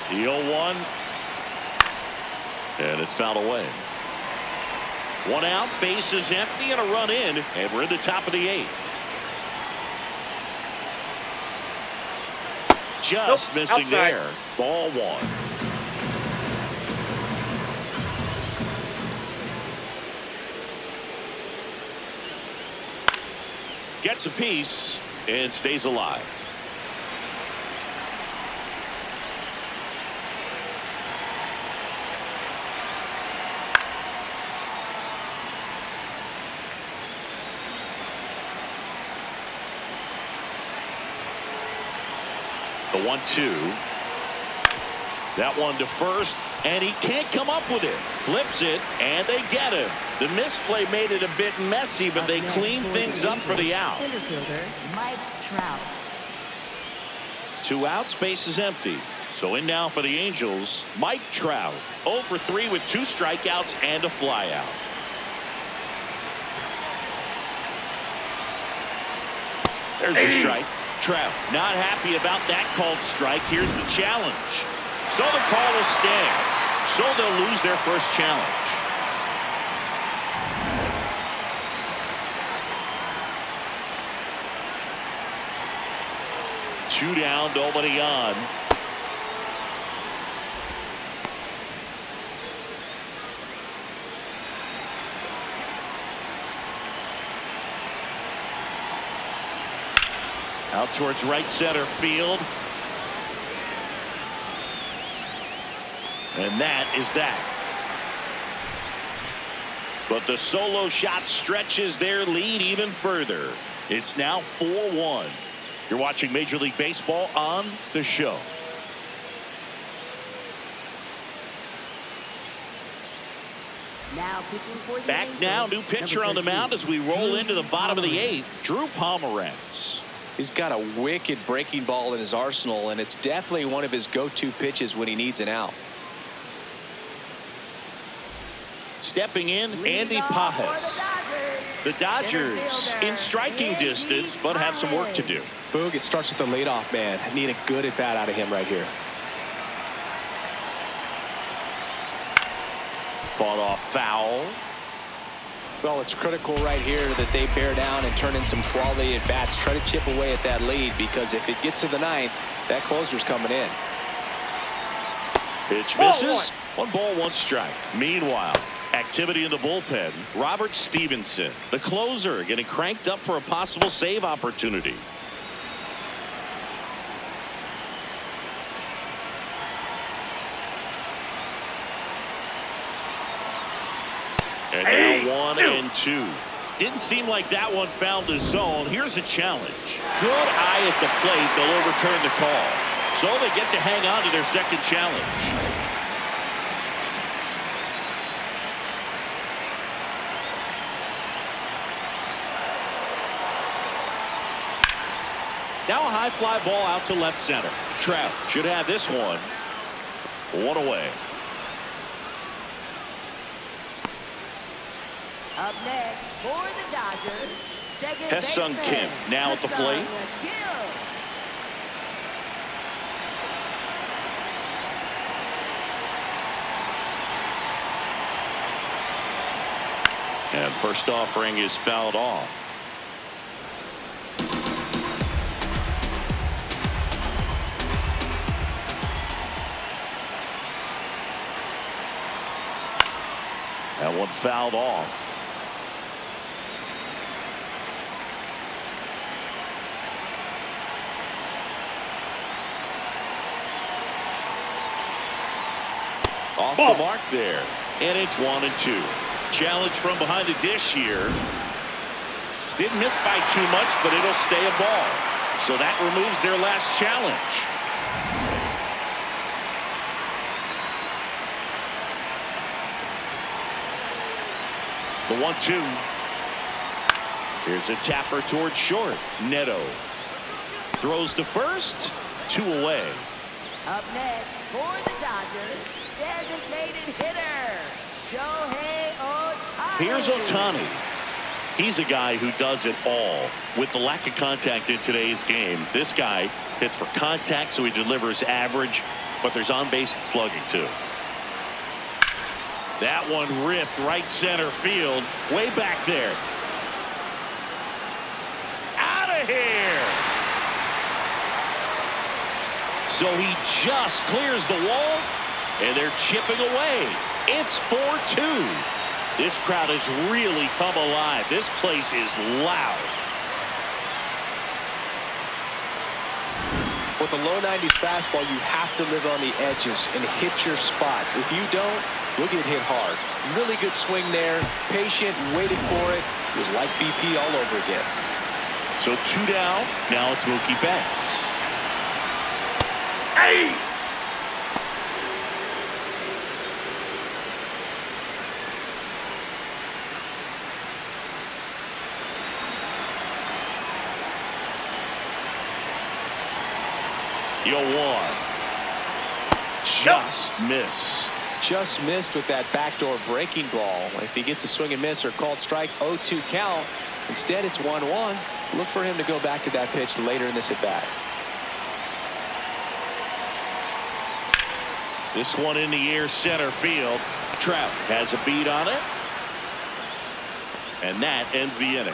The 0-1. And it's fouled away. 1 out, bases empty, and a run in. And we're in the top of the 8th. Just missing outside. there. Ball 1. Gets a piece and stays alive. The 1-2. That one to first, and he can't come up with it. Flips it, and they get him. The misplay made it a bit messy, but they clean things up for the out. Center fielder, Mike Trout. 2 outs, base is empty. So in now for the Angels, Mike Trout. 0 for 3 with 2 strikeouts and a flyout. There's a strike. Trout not happy about that called strike. Here's the challenge. So the call will stand. So they'll lose their first challenge. Two down, nobody on. Out towards right center field. And that is that. But the solo shot stretches their lead even further. It's now 4-1. You're watching Major League Baseball on The Show. Now pitching for the Back Angels, now, new pitcher number on the 13, mound as we roll into the bottom of the Pomeranz. 8th. Drew Pomeranz. He's got a wicked breaking ball in his arsenal, and it's definitely one of his go-to pitches when he needs an out. Stepping in, Andy Pajes. The Dodgers in striking distance, but have some work to do. Boog, it starts with the leadoff man. Need a good at bat out of him right here. Fought off foul. Well, it's critical right here that they bear down and turn in some quality at bats. Try to chip away at that lead, because if it gets to the 9th, that closer's coming in. Pitch misses. 1 ball, 1 strike. Meanwhile, activity in the bullpen. Robert Stevenson, the closer, getting cranked up for a possible save opportunity. And now 1 and 2. Didn't seem like that one found the zone. Here's a challenge. Good eye at the plate. They'll overturn the call. So they get to hang on to their second challenge. Now a high fly ball out to left center. Trout should have this one. 1 away. Up next for the Dodgers, second Hesung baseman, Kim now at the plate. Kim. And first offering is fouled off. That one fouled off. Off the mark there. And it's 1 and 2. Challenge from behind the dish here. Didn't miss by too much, but it'll stay a ball. So that removes their last challenge. The 1-2. Here's a tapper towards short. Neto throws to first. 2 away. Up next for the Dodgers, designated hitter, Shohei Ohtani. Here's Ohtani. He's a guy who does it all. With the lack of contact in today's game, this guy hits for contact, so he delivers average, but there's on-base slugging too. That one ripped right center field, way back there. Out of here. So he just clears the wall, and they're chipping away. It's 4-2. This crowd has really come alive. This place is loud. With a low 90s fastball, you have to live on the edges and hit your spots. If you don't, you'll get hit hard. Really good swing there. Patient, waited for it. It was like BP all over again. So 2 down. Now it's Mookie Betts. Hey! Yo, 1. Just missed. Just missed with that backdoor breaking ball. If he gets a swing and miss or called strike, 0-2 count. Instead, it's 1-1. Look for him to go back to that pitch later in this at bat. This one in the air, center field. Trout has a beat on it. And that ends the inning.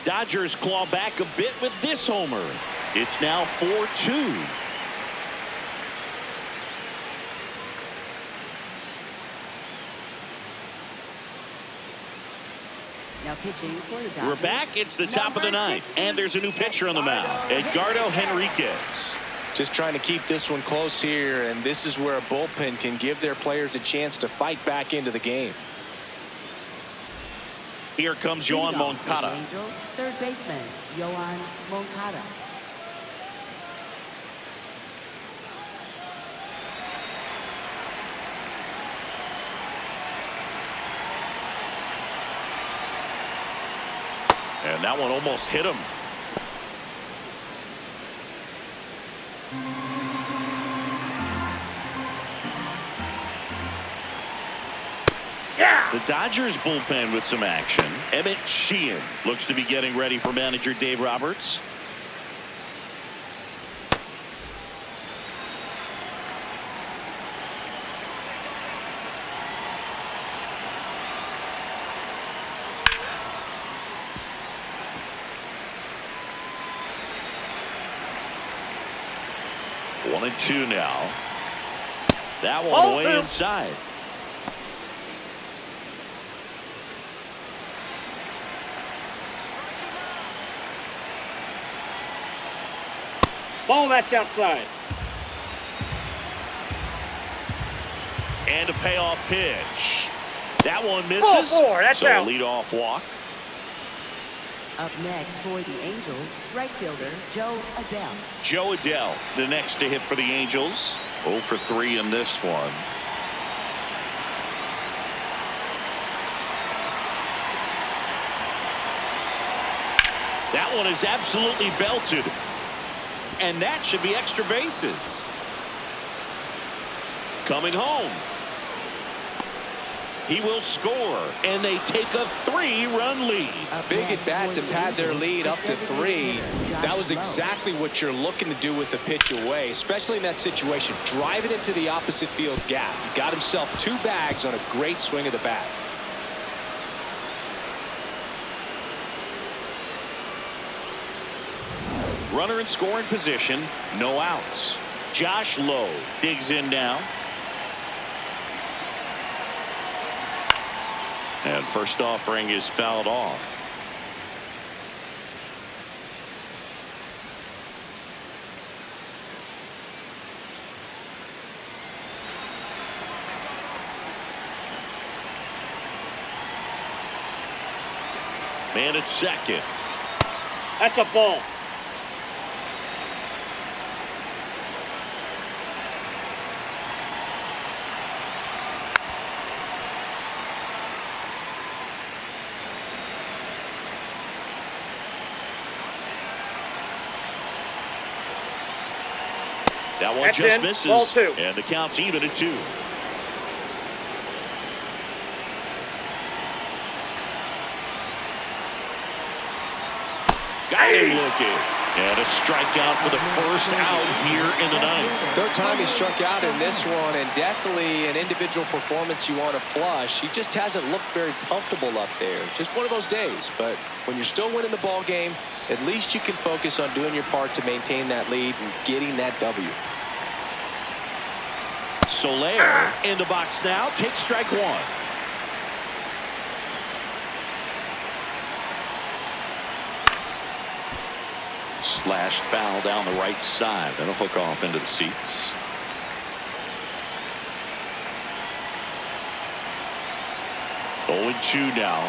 Dodgers claw back a bit with this homer. It's now 4-2. Now pitching for the Dodgers. We're back. It's the top of the ninth, and there's a new pitcher on the mound, Edgardo Henriquez. Just trying to keep this one close here, and this is where a bullpen can give their players a chance to fight back into the game. Here comes Yoan Moncada. Angels, third baseman, Yoan Moncada. And that one almost hit him. The Dodgers bullpen with some action. Emmett Sheehan looks to be getting ready for manager Dave Roberts. One and two now. That one way inside. Ball, that's outside. And a payoff pitch. That one misses. Ball 4, that's so out. leadoff walk. Up next for the Angels, right fielder Joe Adell. Joe Adell, the next to hit for the Angels. 0 for 3 in this one. That one is absolutely belted. And that should be extra bases. Coming home. He will score, and they take a 3-run lead. Big at bat to pad their lead up to 3. That was exactly what you're looking to do with the pitch away, especially in that situation. Drive it into the opposite field gap. He got himself 2 bags on a great swing of the bat. Runner in scoring position, no outs. Josh Lowe digs in now. And first offering is fouled off. Man at second. That's a ball. That one That's just in. misses. Ball two. And the count's even at 2. Got him looking. And a strikeout for the first out here in the ninth. Third time he struck out in this one, and definitely an individual performance you want to flush. He just hasn't looked very comfortable up there. Just one of those days. But when you're still winning the ball game, at least you can focus on doing your part to maintain that lead and getting that W. Soler in the box now. Takes strike 1. Slashed foul down the right side. That'll hook off into the seats. Oh, 2 now.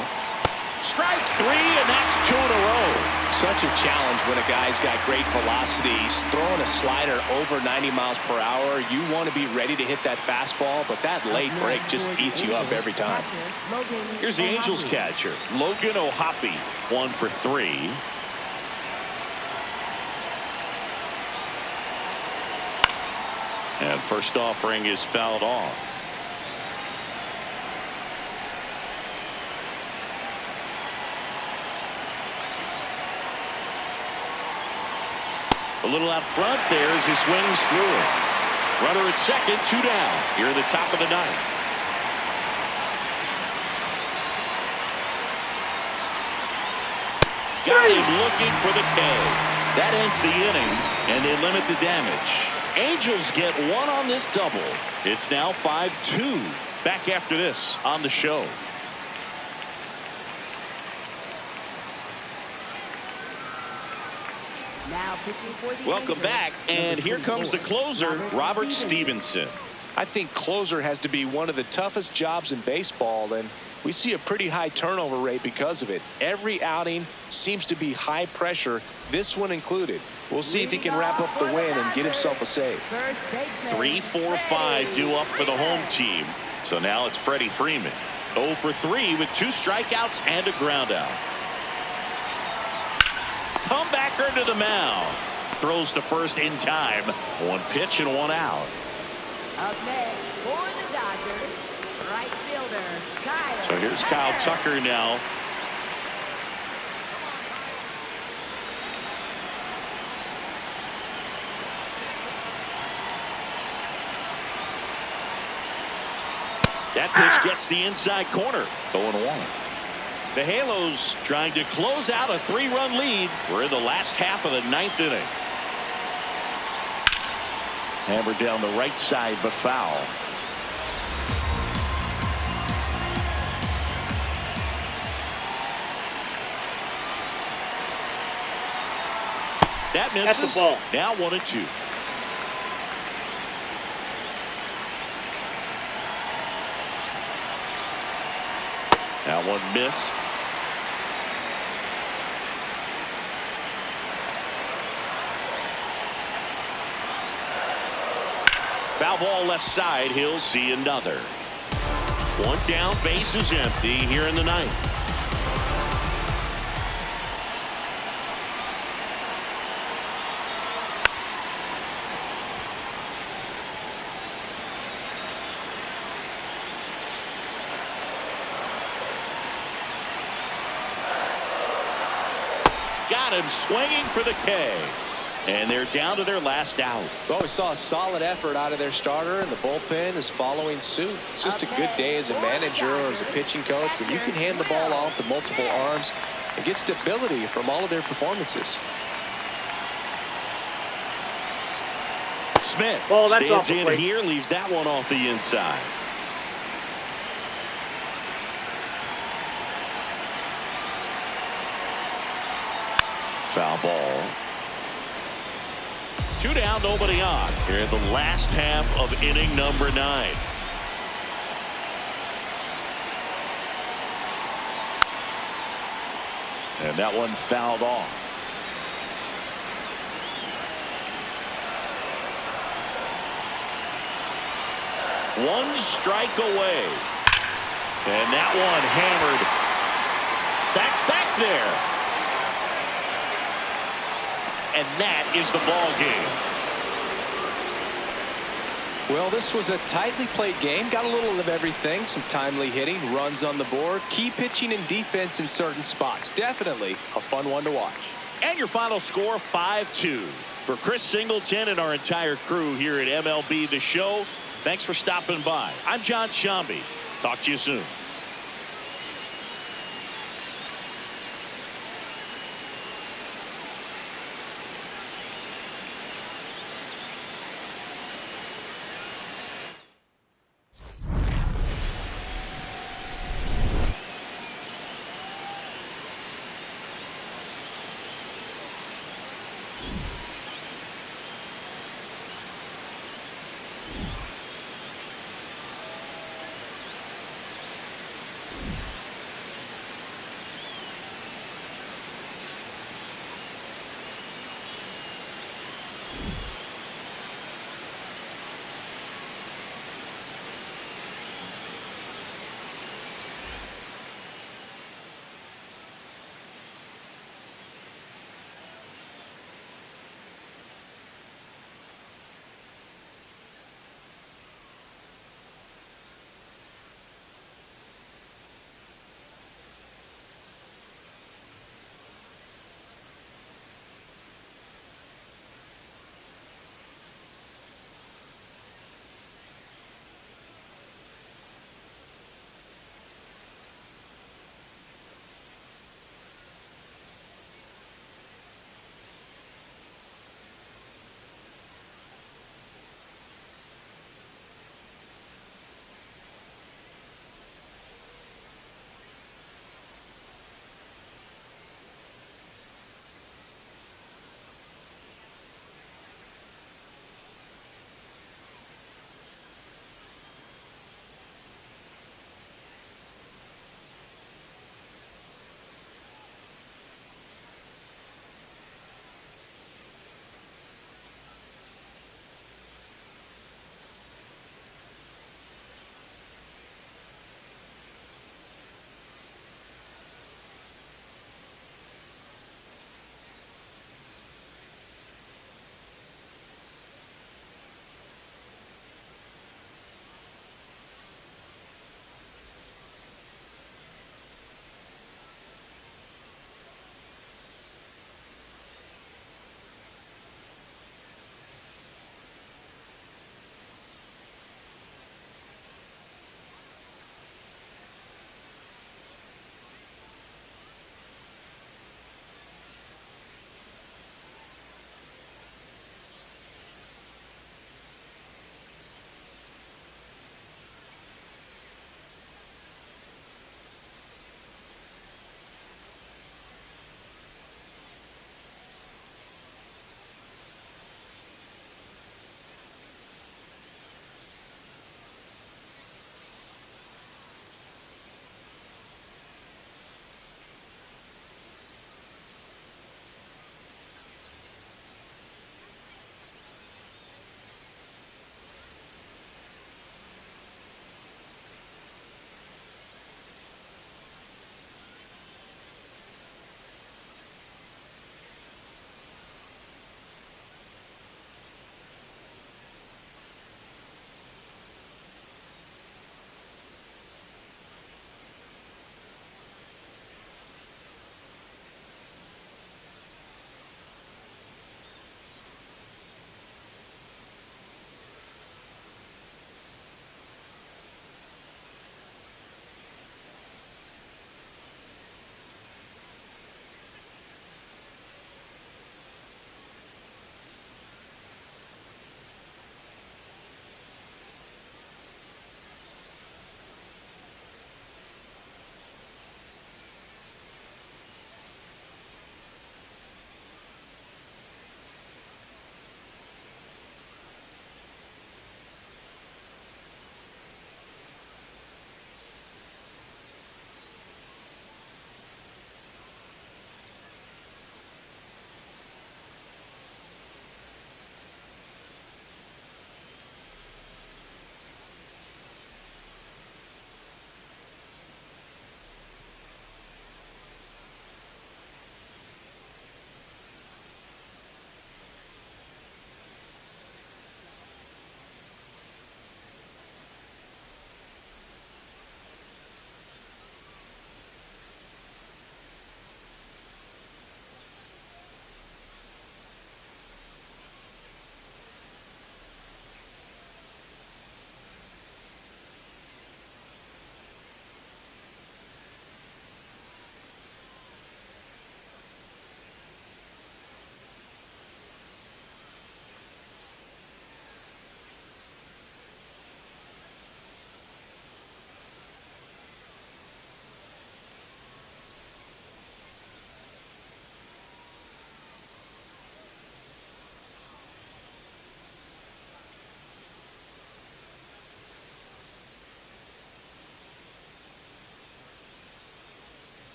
Strike 3, and that's 2 in a row. Such a challenge when a guy's got great velocity. He's throwing a slider over 90 miles per hour. You want to be ready to hit that fastball, but that late break just eats you up every time. Here's the Angels catcher, Logan Ohtani, 1 for 3. And first offering is fouled off. A little out front there as he swings through it. Runner at second, 2 down. Here in the top of the ninth. Got him looking for the K. That ends the inning, and they limit the damage. Angels get 1 on this double. It's now 5-2. Back after this on the show. Now pitching for the Welcome Angels, back, and here comes the closer, Robert Stevenson. I think closer has to be one of the toughest jobs in baseball, and we see a pretty high turnover rate because of it. Every outing seems to be high pressure, this one included. We'll see if he can wrap up the win and get himself a save. 3, 4, 5 due up for the home team. So now it's Freddie Freeman. 0 for 3 with 2 strikeouts and a ground out. Comebacker to the mound. Throws to first in time. 1 pitch and 1 out. Up next for the Dodgers, right fielder Kyle. So here's Kyle Tucker now. That pitch gets the inside corner. 0-1. The Halos trying to close out a 3-run lead. We're in the last half of the 9th inning. Hammered down the right side, but foul. That misses. That's a ball. Now 1-2. That one missed. Foul ball left side. He'll see another. 1 down, base is empty here in the 9th. Got him swinging for the K. And they're down to their last out. Well, we saw a solid effort out of their starter, and the bullpen is following suit. It's just a good day as a manager or as a pitching coach when you can hand the ball off to multiple arms and get stability from all of their performances. Smith that's off stands the in plate. here, leaves that one off the inside. Foul ball. 2 down, nobody on. Here in the last half of inning number 9. And that one fouled off. One strike away. And that one hammered. That's back there. And that is the ball game. Well, this was a tightly played game. Got a little of everything. Some timely hitting, runs on the board, key pitching and defense in certain spots. Definitely a fun one to watch. And your final score, 5-2. For Chris Singleton and our entire crew here at MLB The Show, thanks for stopping by. I'm John Shambi. Talk to you soon.